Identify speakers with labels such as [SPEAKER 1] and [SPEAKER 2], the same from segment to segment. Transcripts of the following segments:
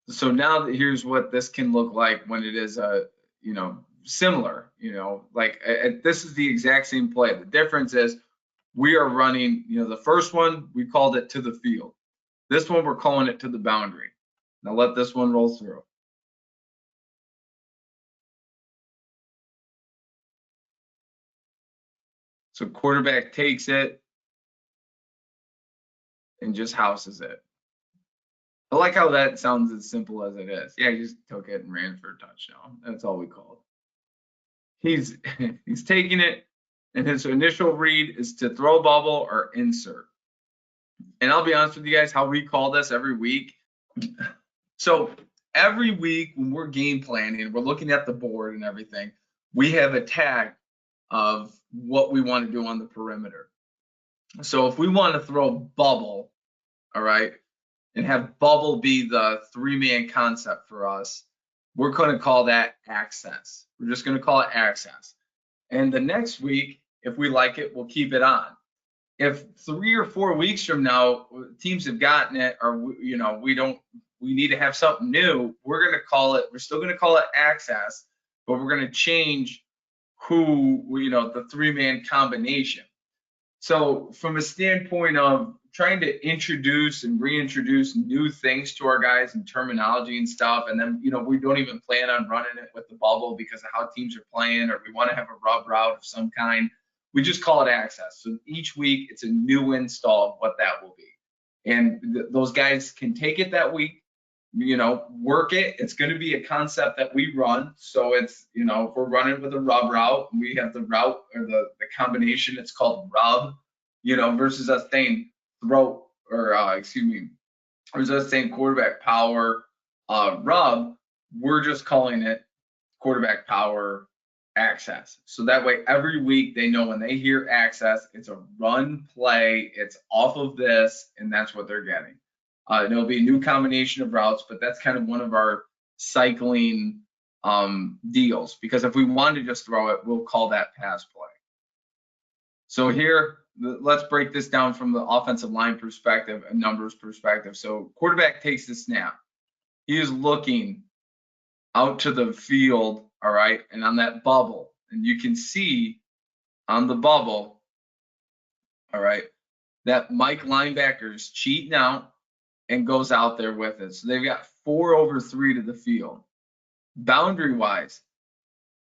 [SPEAKER 1] So now that here's what this can look like when it is similar, like this is the exact same play. The difference is we are running, the first one we called it to the field. This one we're calling it to the boundary. Now let this one roll through. So quarterback takes it and just houses it. I like how that sounds as simple as it is. Yeah, he just took it and ran for a touchdown. That's all we called. He's he's taking it, and his initial read is to throw bubble or insert. And I'll be honest with you guys, how we call this every week. So every week when we're game planning, we're looking at the board and everything, we have a tag of what we want to do on the perimeter. So if we want to throw bubble, all right, and have bubble be the three-man concept for us, we're going to call that access. We're just going to call it access. And the next week, if we like it, we'll keep it on. If 3 or 4 weeks from now teams have gotten it, or we need to have something new, we're still going to call it access, but we're going to change the three-man combination. So from a standpoint of trying to introduce and reintroduce new things to our guys and terminology and stuff, and then we don't even plan on running it with the bubble because of how teams are playing, or we want to have a rub route of some kind. We just call it access. So each week it's a new install of what that will be, and those guys can take it that week, work it. It's going to be a concept that we run. So it's, if we're running with a rub route, we have the route or the combination, it's called rub, versus us saying throw, or versus us saying quarterback power rub, we're just calling it quarterback power access. So that way every week they know when they hear access, it's a run play, it's off of this, and that's what they're getting. It'll be a new combination of routes, but that's kind of one of our cycling deals, because if we want to just throw it, we'll call that pass play. So here, let's break this down from the offensive line perspective and numbers perspective. So quarterback takes the snap. He is looking out to the field, all right, and on that bubble, and you can see on the bubble, all right, that Mike linebacker's cheating out and goes out there with it. So they've got 4/3 to the field. Boundary wise,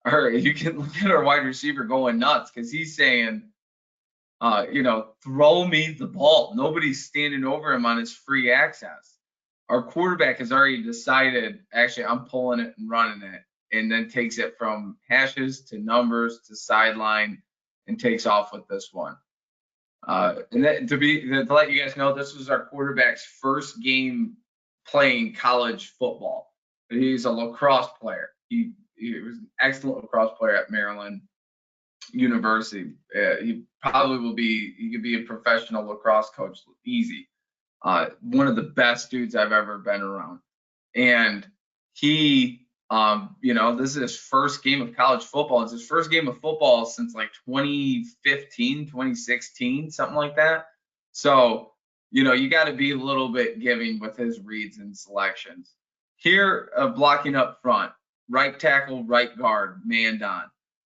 [SPEAKER 1] all right, you can look at our wide receiver going nuts because he's saying, throw me the ball. Nobody's standing over him on his free access. Our quarterback has already decided, actually, I'm pulling it and running it, and then takes it from hashes to numbers to sideline and takes off with this one. And that, to let you guys know, this was our quarterback's first game playing college football. He's a lacrosse player. He was an excellent lacrosse player at Maryland University. He could be a professional lacrosse coach, easy. One of the best dudes I've ever been around. And he, this is his first game of college football. It's his first game of football since like 2015, 2016, something like that. So, you got to be a little bit giving with his reads and selections. Here, blocking up front, right tackle, right guard, man down.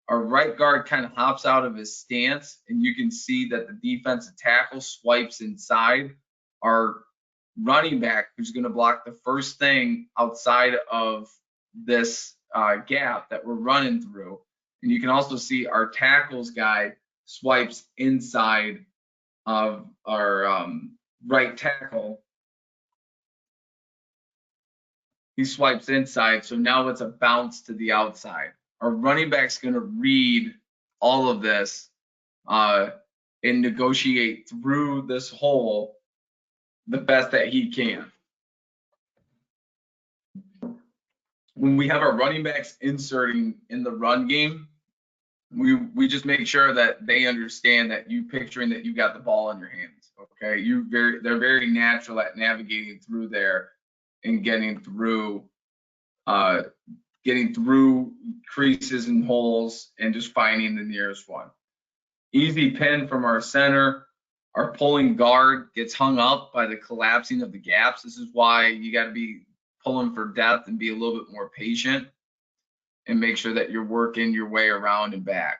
[SPEAKER 1] Our right guard kind of hops out of his stance, and you can see that the defensive tackle swipes inside. Our running back, who's going to block the first thing outside of this gap that we're running through. And you can also see our tackles guy swipes inside of our right tackle. He swipes inside, so now it's a bounce to the outside. Our running back's going to read all of this and negotiate through this hole the best that he can. When we have our running backs inserting in the run game, we just make sure that they understand that you picturing that you got the ball in your hands. Okay, they're very natural at navigating through there and getting through creases and holes and just finding the nearest one. Easy pin from our center. Our pulling guard gets hung up by the collapsing of the gaps. This is why you got to be pulling for depth and be a little bit more patient and make sure that you're working your way around and back.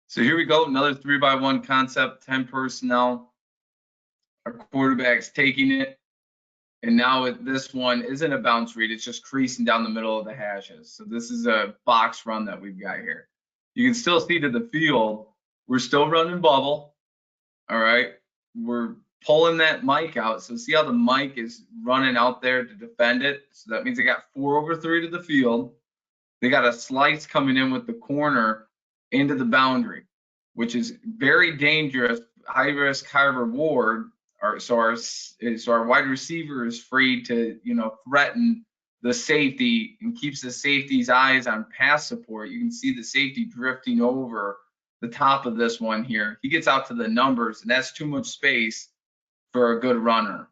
[SPEAKER 1] So here we go, another 3-by-1 concept, 10 personnel. Our quarterback's taking it. And now this one isn't a bounce read, it's just creasing down the middle of the hashes. So this is a box run that we've got here. You can still see to the field, we're still running bubble. All right. We're pulling that mic out. So see how the mic is running out there to defend it. So that means they got 4/3 to the field. They got a slice coming in with the corner into the boundary, which is very dangerous, high risk, high reward. So our wide receiver is free to, threaten the safety and keeps the safety's eyes on pass support. You can see the safety drifting over the top of this one here. He gets out to the numbers, and that's too much space for a good runner.